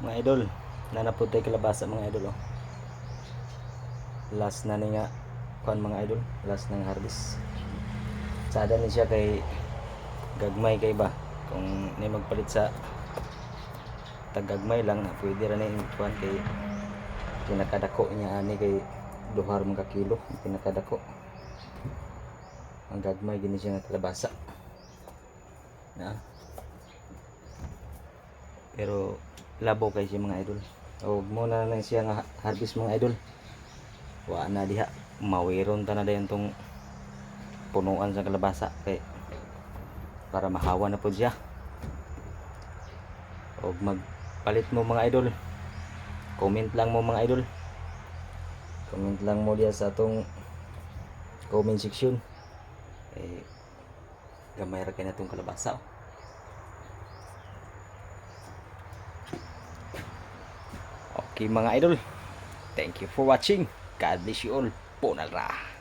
mga idol, na naputay kalabasa mga idol oh. Last na ni nga kuan mga idol, last ng harvest. Sada ni siya kay gagmay kay ba kung ni magpalit sa taggagmay lang pwede ra ni kuan kay pinakadako niya ani kay 2 mga kilo pinakadako. Ang gagmay gini siya nga kalabasa na. Pero labo kay siya mga idol. O muna na siya nga harvest mga idol. Wa na diha mawiron ta na dayon tong punuan sa kalabasa kay para mahawa na po siya. O magpalit mo mga idol, comment lang mo mga idol, comment lang mo diya sa atong comment section. Gamay ra kay na tong kalabasa oh. Okay mga idol, thank you for watching. God bless you all. Ponal ra.